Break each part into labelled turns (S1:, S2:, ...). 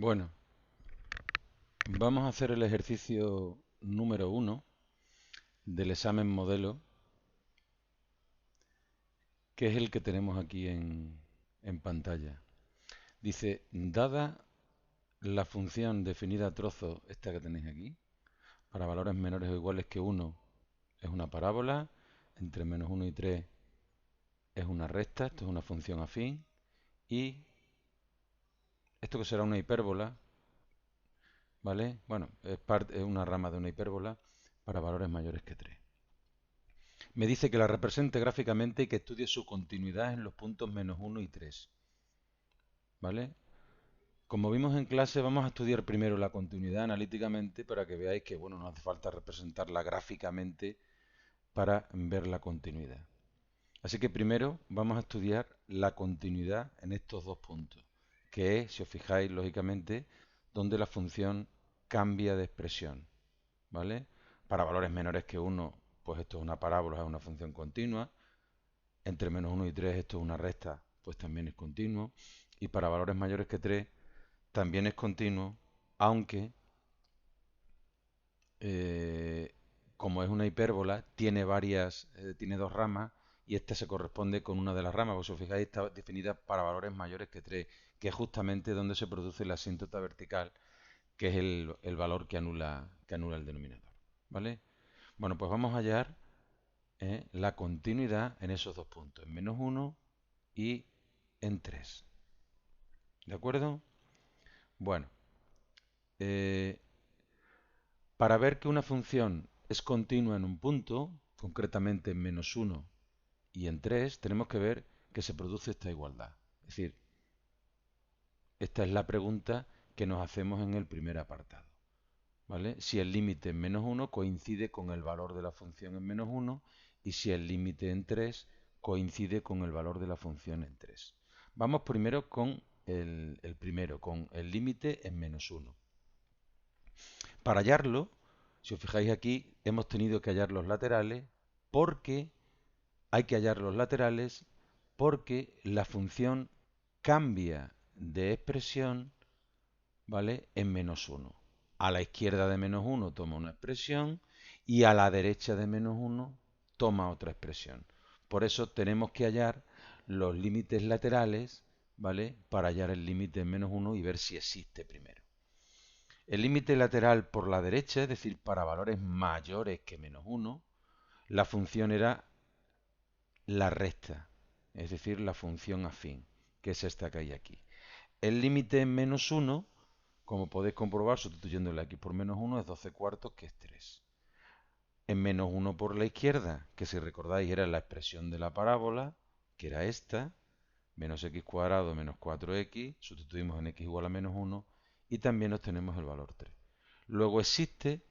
S1: Bueno, vamos a hacer el ejercicio número 1 del examen modelo, que es el que tenemos aquí en pantalla. Dice, dada la función definida a trozos, esta que tenéis aquí, para valores menores o iguales que 1 es una parábola, entre -1 y 3 es una recta, esto es una función afín, y esto que será una hipérbola, ¿vale? Bueno, es una rama de una hipérbola para valores mayores que 3. Me dice que la represente gráficamente y que estudie su continuidad en los puntos -1 y 3. ¿Vale? Como vimos en clase, vamos a estudiar primero la continuidad analíticamente para que veáis que, bueno, no hace falta representarla gráficamente para ver la continuidad. Así que primero vamos a estudiar la continuidad en estos dos puntos, que es, si os fijáis, lógicamente, donde la función cambia de expresión. ¿Vale? Para valores menores que 1, pues esto es una parábola, es una función continua. Entre -1 y 3 esto es una recta, pues también es continuo. Y para valores mayores que 3 también es continuo, aunque eh, como es una hipérbola, tiene dos ramas y esta se corresponde con una de las ramas. Si os fijáis, está definida para valores mayores que 3, que es justamente donde se produce la asíntota vertical, que es el valor que anula el denominador. ¿Vale? Bueno, pues vamos a hallar la continuidad en esos dos puntos, en -1 y en 3. ¿De acuerdo? Bueno, eh, para ver que una función es continua en un punto, concretamente en -1 y en 3, tenemos que ver que se produce esta igualdad. Es decir, esta es la pregunta que nos hacemos en el primer apartado. ¿Vale? Si el límite en -1 coincide con el valor de la función en -1 y si el límite en 3 coincide con el valor de la función en 3. Vamos primero con el primero, con el límite en -1. Para hallarlo, si os fijáis aquí, hemos tenido que hallar los laterales porque hay que hallar los laterales porque la función cambia de expresión, ¿vale? En -1. A la izquierda de -1 toma una expresión y a la derecha de -1 toma otra expresión. Por eso tenemos que hallar los límites laterales, ¿vale? Para hallar el límite en -1 y ver si existe primero. El límite lateral por la derecha, es decir, para valores mayores que -1, la función era la recta, es decir, la función afín, que es esta que hay aquí. El límite en -1, como podéis comprobar, sustituyendo la x por -1, es 12 cuartos, que es 3. En -1 por la izquierda, que si recordáis era la expresión de la parábola, que era esta, menos x cuadrado menos 4x, sustituimos en x igual a -1 y también obtenemos el valor 3. Luego existe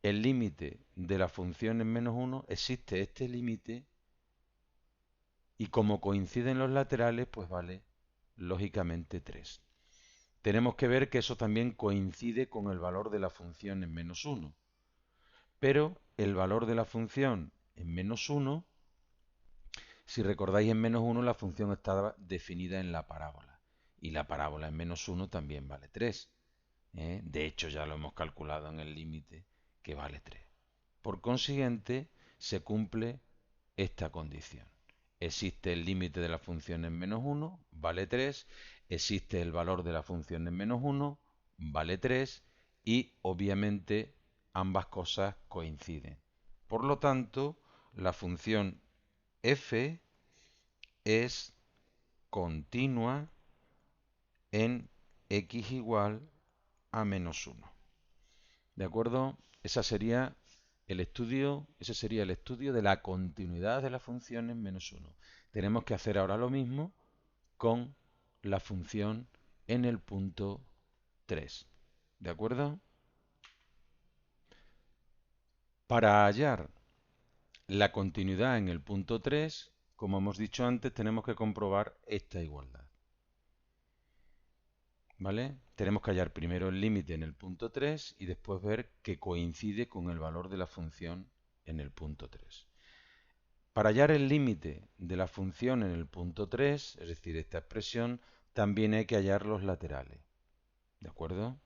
S1: el límite de la función en -1, existe este límite y como coinciden los laterales, pues vale lógicamente 3. Tenemos que ver que eso también coincide con el valor de la función en -1. Pero el valor de la función en -1, si recordáis en -1 la función estaba definida en la parábola. Y la parábola en -1 también vale 3. De hecho ya lo hemos calculado en el límite que vale 3. Por consiguiente, se cumple esta condición. Existe el límite de la función en -1, vale 3. Existe el valor de la función en -1, vale 3. Y obviamente ambas cosas coinciden. Por lo tanto, la función f es continua en x igual a -1. ¿De acuerdo? Ese sería el estudio de la continuidad de la función en -1. Tenemos que hacer ahora lo mismo con la función en el punto 3. ¿De acuerdo? Para hallar la continuidad en el punto 3, como hemos dicho antes, tenemos que comprobar esta igualdad. ¿Vale? Tenemos que hallar primero el límite en el punto 3 y después ver que coincide con el valor de la función en el punto 3. Para hallar el límite de la función en el punto 3, es decir, esta expresión, también hay que hallar los laterales. ¿De acuerdo?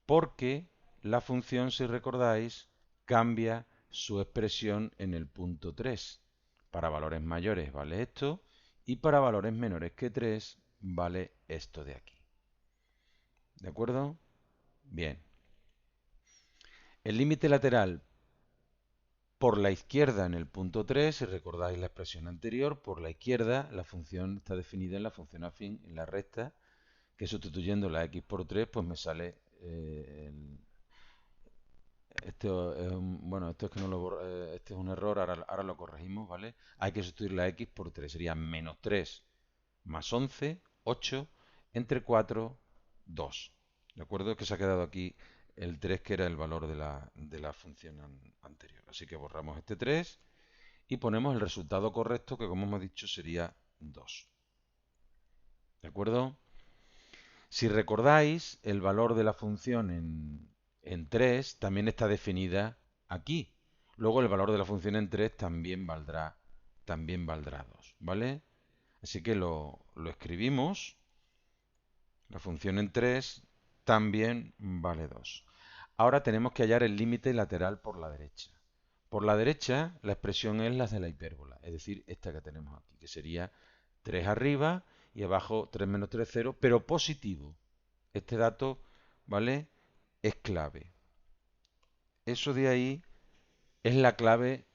S1: Porque la función, si recordáis, cambia su expresión en el punto 3. Para valores mayores vale esto y para valores menores que 3 vale esto de aquí. ¿De acuerdo? Bien. El límite lateral por la izquierda en el punto 3, si recordáis la expresión anterior, por la izquierda la función está definida en la función afín, en la recta, que sustituyendo la x por 3, pues me sale esto es bueno, esto es que no lo este es un error, ahora lo corregimos, ¿vale? Hay que sustituir la x por 3, sería menos 3 más 11, 8, entre 4, 2. ¿De acuerdo? Que se ha quedado aquí el 3, que era el valor de la función anterior. Así que borramos este 3 y ponemos el resultado correcto, que como hemos dicho sería 2. ¿De acuerdo? Si recordáis, el valor de la función en 3 también está definida aquí. Luego el valor de la función en 3 también valdrá 2, ¿vale? Así que lo escribimos. La función en 3 también vale 2. Ahora tenemos que hallar el límite lateral por la derecha. Por la derecha la expresión es la de la hipérbola, es decir, esta que tenemos aquí, que sería 3 arriba y abajo 3 menos 3, 0, pero positivo. Este dato, ¿vale? Es clave. Eso de ahí es la clave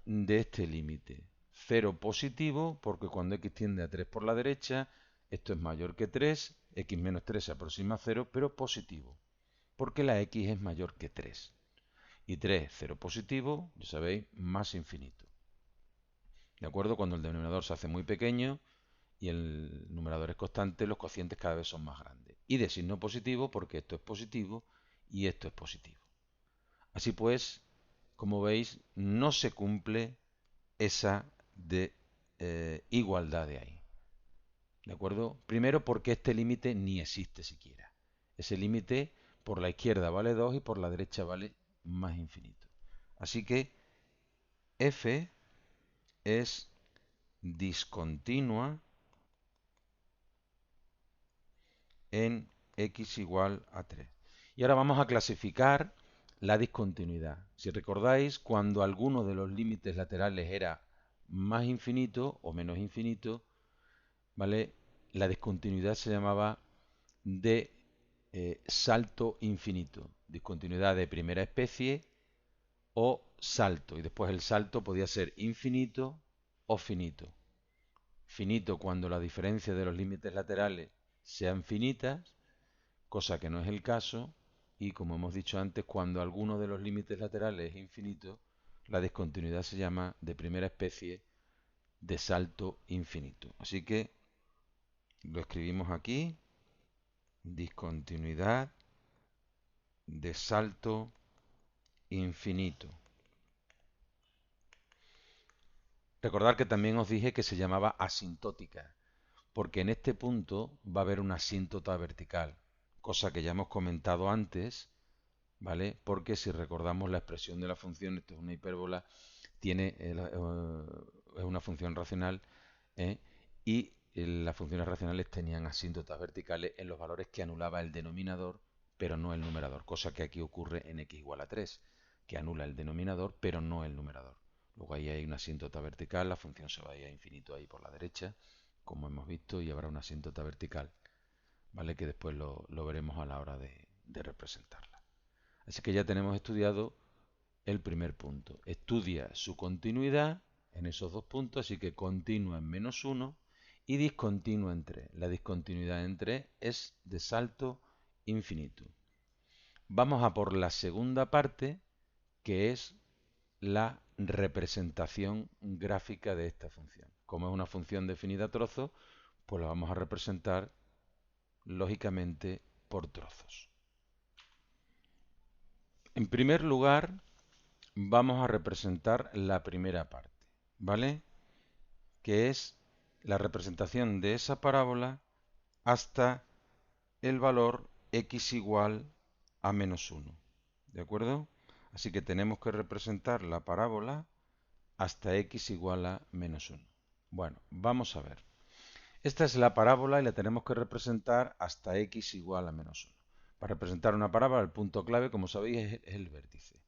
S1: de este límite. 0 positivo, porque cuando x tiende a 3 por la derecha, esto es mayor que 3, x menos 3 se aproxima a 0, pero positivo, porque la x es mayor que 3. Y 3, 0 positivo, ya sabéis, más infinito. ¿De acuerdo? Cuando el denominador se hace muy pequeño y el numerador es constante, los cocientes cada vez son más grandes. Y de signo positivo, porque esto es positivo y esto es positivo. Así pues, como veis, no se cumple esa de igualdad de ahí. ¿De acuerdo? Primero porque este límite ni existe siquiera. Ese límite por la izquierda vale 2 y por la derecha vale más infinito. Así que f es discontinua en x igual a 3. Y ahora vamos a clasificar la discontinuidad. Si recordáis, cuando alguno de los límites laterales era más infinito o menos infinito, ¿vale? La discontinuidad se llamaba de salto infinito, discontinuidad de primera especie o salto. Y después el salto podía ser infinito o finito. Finito cuando la diferencia de los límites laterales sean finitas, cosa que no es el caso, y como hemos dicho antes, cuando alguno de los límites laterales es infinito, la discontinuidad se llama de primera especie de salto infinito. Así que lo escribimos aquí, discontinuidad de salto infinito. Recordad que también os dije que se llamaba asintótica, porque en este punto va a haber una asíntota vertical, cosa que ya hemos comentado antes, ¿vale? Porque si recordamos la expresión de la función, esto es una hipérbola, es una función racional, ¿eh? Y las funciones racionales tenían asíntotas verticales en los valores que anulaba el denominador, pero no el numerador, cosa que aquí ocurre en x igual a 3, que anula el denominador, pero no el numerador. Luego ahí hay una asíntota vertical, la función se va a ir a infinito ahí por la derecha, como hemos visto, y habrá una asíntota vertical, ¿vale? Que después lo veremos a la hora de representarla. Así que ya tenemos estudiado el primer punto. Estudia su continuidad en esos dos puntos, así que continua en -1 y discontinua en 3. La discontinuidad en 3 es de salto infinito. Vamos a por la segunda parte, que es la representación gráfica de esta función. Como es una función definida a trozos, pues la vamos a representar lógicamente por trozos. En primer lugar, vamos a representar la primera parte, ¿vale? Que es la representación de esa parábola hasta el valor x igual a -1, ¿de acuerdo? Así que tenemos que representar la parábola hasta x igual a -1. Bueno, vamos a ver. Esta es la parábola y la tenemos que representar hasta x igual a menos 1. Para representar una parábola, el punto clave, como sabéis, es el vértice.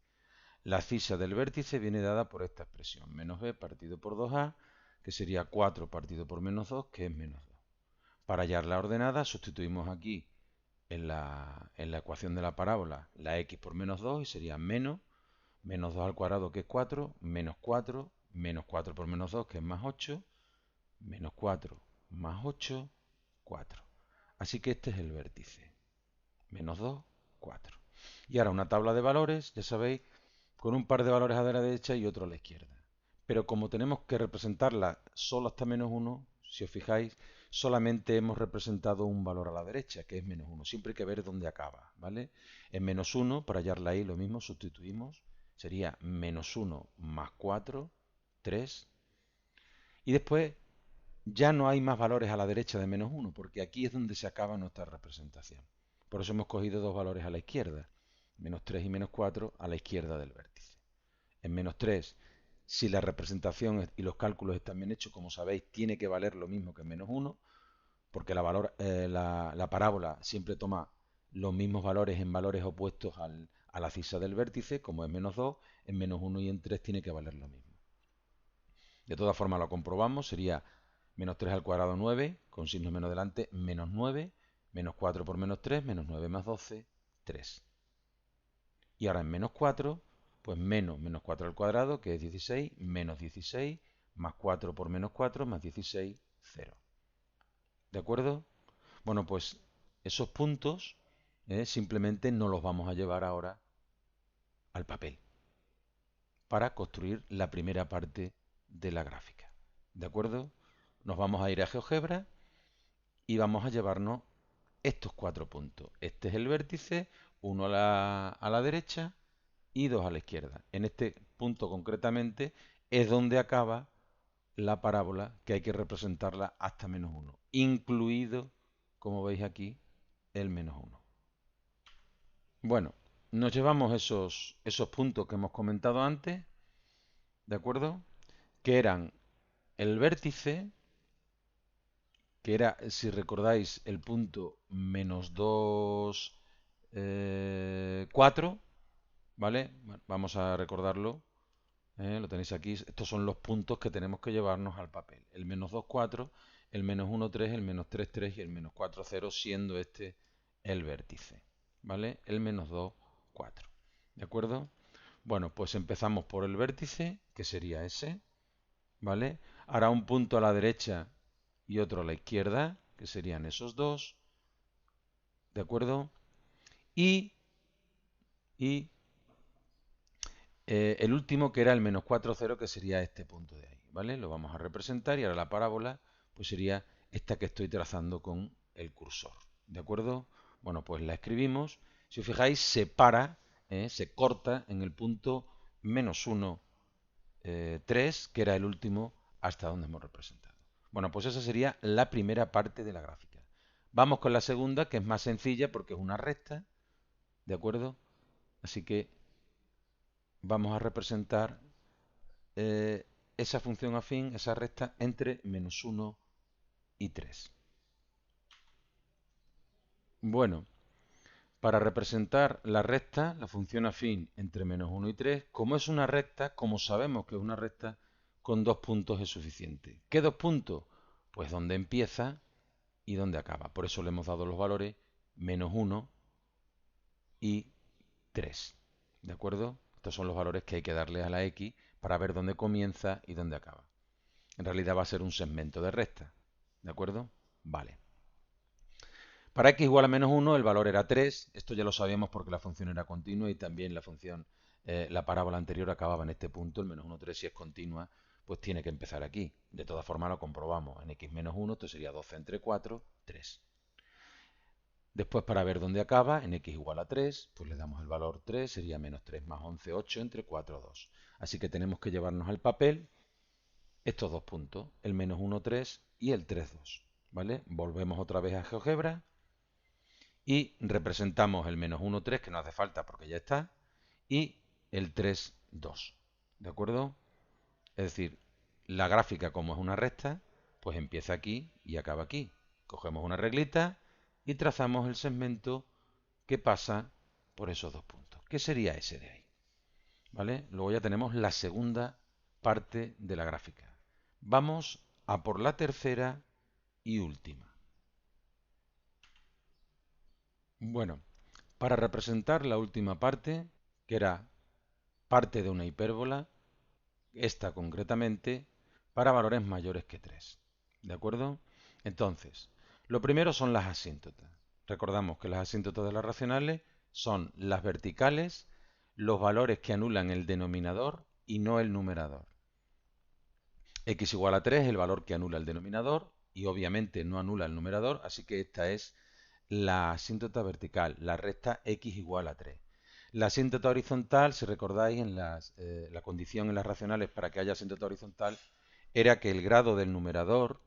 S1: La abscisa del vértice viene dada por esta expresión, menos b partido por 2a, que sería 4 partido por menos 2, que es menos 2. Para hallar la ordenada, sustituimos aquí en la ecuación de la parábola la x por menos 2 y sería menos 2 al cuadrado, que es 4, menos 4 por menos 2, que es más 8, menos 4 más 8, 4. Así que este es el vértice. Menos 2, 4. Y ahora una tabla de valores, ya sabéis, con un par de valores a la derecha y otro a la izquierda. Pero como tenemos que representarla solo hasta menos 1, si os fijáis, solamente hemos representado un valor a la derecha, que es menos 1. Siempre hay que ver dónde acaba, ¿vale? En menos 1, para hallarla ahí, lo mismo, sustituimos. Sería menos 1 más 4, 3. Y después ya no hay más valores a la derecha de menos 1, porque aquí es donde se acaba nuestra representación. Por eso hemos cogido dos valores a la izquierda, menos 3 y menos 4 a la izquierda del vértice. En menos 3, si la representación y los cálculos están bien hechos, como sabéis, tiene que valer lo mismo que en menos 1, porque la parábola siempre toma los mismos valores en valores opuestos a la abscisa del vértice, como en menos 2, en menos 1 y en 3 tiene que valer lo mismo. De todas formas lo comprobamos, sería menos 3 al cuadrado 9, con signo menos delante, menos 9, menos 4 por menos 3, menos 9 más 12, 3. Y ahora en menos 4, pues menos 4 al cuadrado, que es 16, menos 16, más 4 por menos 4, más 16, 0. ¿De acuerdo? Bueno, pues esos puntos simplemente no los vamos a llevar ahora al papel para construir la primera parte de la gráfica. ¿De acuerdo? Nos vamos a ir a GeoGebra y vamos a llevarnos estos 4 puntos. Este es el vértice, uno a la derecha y 2 a la izquierda. En este punto concretamente es donde acaba la parábola, que hay que representarla hasta menos 1, incluido, como veis aquí, el menos 1. Bueno, nos llevamos esos puntos que hemos comentado antes, ¿de acuerdo? Que eran el vértice, que era, si recordáis, el punto menos 2, 4, ¿vale? Bueno, vamos a recordarlo. Lo tenéis aquí. Estos son los puntos que tenemos que llevarnos al papel. El menos 2, 4, el menos 1, 3, el menos 3, 3 y el menos 4, 0, siendo este el vértice. ¿Vale? El menos 2, 4. ¿De acuerdo? Bueno, pues empezamos por el vértice, que sería ese. ¿Vale? Ahora un punto a la derecha y otro a la izquierda, que serían esos dos. ¿De acuerdo? Y, y el último, que era el menos 4, 0, que sería este punto de ahí, ¿vale? Lo vamos a representar y ahora la parábola pues sería esta que estoy trazando con el cursor, ¿de acuerdo? Bueno, pues la escribimos. Si os fijáis, se para, se corta en el punto menos 1, 3, que era el último hasta donde hemos representado. Bueno, pues esa sería la primera parte de la gráfica. Vamos con la segunda, que es más sencilla porque es una recta, ¿de acuerdo? Así que vamos a representar esa función afín, esa recta, entre menos 1 y 3. Bueno, para representar la recta, la función afín entre menos 1 y 3, como es una recta, como sabemos que es una recta, con dos puntos es suficiente. ¿Qué dos puntos? Pues donde empieza y donde acaba. Por eso le hemos dado los valores menos 1 y 3. ¿De acuerdo? Estos son los valores que hay que darle a la X para ver dónde comienza y dónde acaba. En realidad va a ser un segmento de recta. ¿De acuerdo? Vale. Para x igual a menos 1 el valor era 3. Esto ya lo sabíamos porque la función era continua y también la función, la parábola anterior acababa en este punto. El menos 1, 3 si es continua, pues tiene que empezar aquí. De todas formas lo comprobamos. En x menos 1 esto sería 12 entre 4, 3. Después, para ver dónde acaba, en x igual a 3, pues le damos el valor 3, sería menos 3 más 11, 8 entre 4, 2. Así que tenemos que llevarnos al papel estos dos puntos, el menos 1, 3 y el 3, 2. ¿Vale? Volvemos otra vez a GeoGebra y representamos el menos 1, 3, que no hace falta porque ya está, y el 3, 2. ¿De acuerdo? Es decir, la gráfica, como es una recta, Pues empieza aquí y acaba aquí. Cogemos una reglita y trazamos el segmento que pasa por esos dos puntos. ¿Qué sería ese de ahí? ¿Vale? Luego ya tenemos la segunda parte de la gráfica. Vamos a por la tercera y última. Bueno, para representar la última parte, que era parte de una hipérbola, esta concretamente, para valores mayores que 3. ¿De acuerdo? Entonces, lo primero son las asíntotas. Recordamos que las asíntotas de las racionales son las verticales, los valores que anulan el denominador y no el numerador. X igual a 3 es el valor que anula el denominador y obviamente no anula el numerador, así que esta es la asíntota vertical, la recta X igual a 3. La asíntota horizontal, si recordáis, la condición en las racionales para que haya asíntota horizontal era que el grado del numerador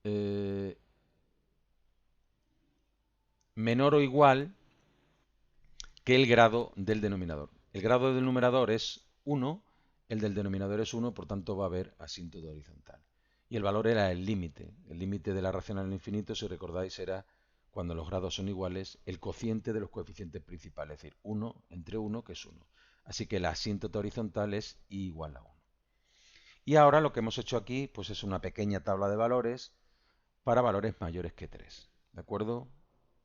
S1: eh, menor o igual que el grado del denominador. El grado del numerador es 1, el del denominador es 1, por tanto va a haber asíntota horizontal. Y el valor era el límite. El límite de la racional al infinito, si recordáis, era cuando los grados son iguales, el cociente de los coeficientes principales, es decir, 1 entre 1, que es 1. Así que la asíntota horizontal es I igual a 1. Y ahora lo que hemos hecho aquí pues es una pequeña tabla de valores para valores mayores que 3. ¿De acuerdo?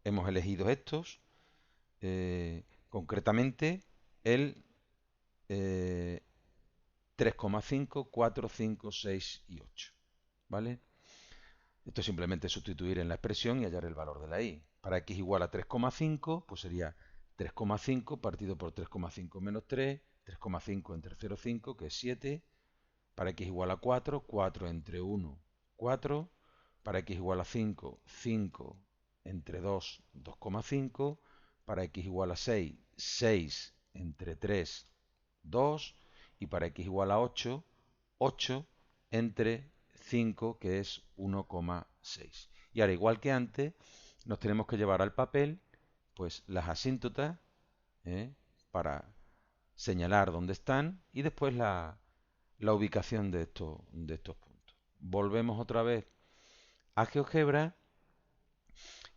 S1: Hemos elegido estos, concretamente el 3,5, 4, 5, 6 y 8. ¿Vale? Esto es simplemente sustituir en la expresión y hallar el valor de la i. Para x igual a 3,5, pues sería 3,5 partido por 3,5 menos 3, 3,5 entre 0,5, que es 7. Para x igual a 4, 4 entre 1, 4. Para x igual a 5, 5 entre 2, 2,5. Para x igual a 6, 6 entre 3, 2. Y para x igual a 8, 8 entre 5, que es 1,6. Y ahora, igual que antes, nos tenemos que llevar al papel pues las asíntotas, ¿eh? Para señalar dónde están y después la ubicación de estos puntos. Volvemos otra vez a GeoGebra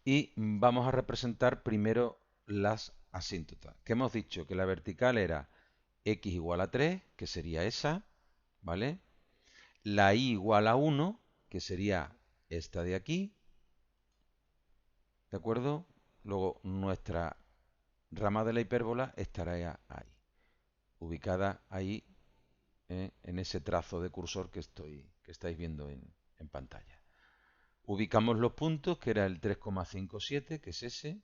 S1: y vamos a representar primero las asíntotas. Que hemos dicho que la vertical era x igual a 3, que sería esa, ¿vale? La y igual a 1, que sería esta de aquí, ¿de acuerdo? Luego nuestra rama de la hipérbola estará ahí, ubicada ahí, en ese trazo de cursor que estáis viendo en pantalla. Ubicamos los puntos, que era el 3,57, que es ese.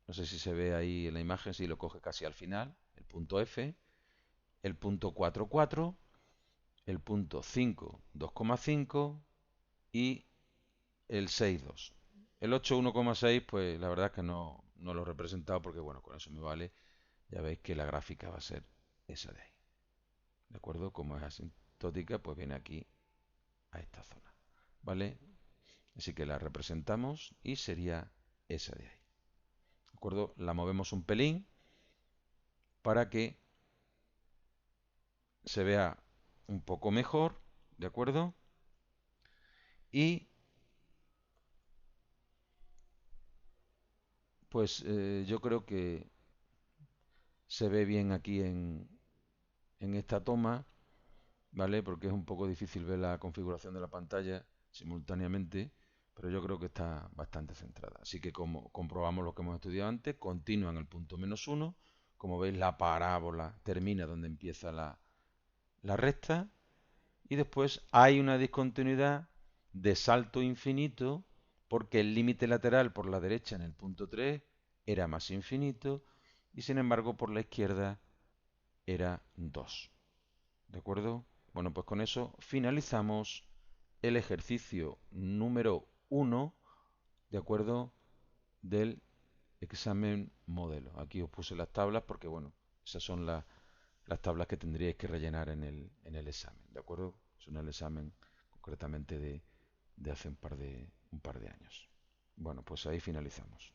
S1: No sé si se ve ahí en la imagen, si lo coge casi al final, el punto F, el punto 4,4, el punto 5, 2,5 y el 6,2. El 8, 1,6, pues la verdad es que no lo he representado porque, bueno, con eso me vale. Ya veis que la gráfica va a ser esa de ahí. ¿De acuerdo? Como es asintótica, pues viene aquí a esta zona. ¿Vale? Así que la representamos y sería esa de ahí. ¿De acuerdo? La movemos un pelín para que se vea un poco mejor. ¿De acuerdo? Y pues yo creo que se ve bien aquí en esta toma, ¿vale? Porque es un poco difícil ver la configuración de la pantalla simultáneamente, pero yo creo que está bastante centrada. Así que como comprobamos lo que hemos estudiado antes, continúa en el punto -1. Como veis, la parábola termina donde empieza la recta y después hay una discontinuidad de salto infinito porque el límite lateral por la derecha en el punto 3 era más infinito y sin embargo por la izquierda era 2. ¿De acuerdo? Bueno, pues con eso finalizamos el ejercicio número 1, ¿de acuerdo? Del examen modelo. Aquí os puse las tablas porque, bueno, esas son las tablas que tendríais que rellenar en el examen, ¿de acuerdo? Son el examen concretamente de hace un par de años. Bueno, pues ahí finalizamos.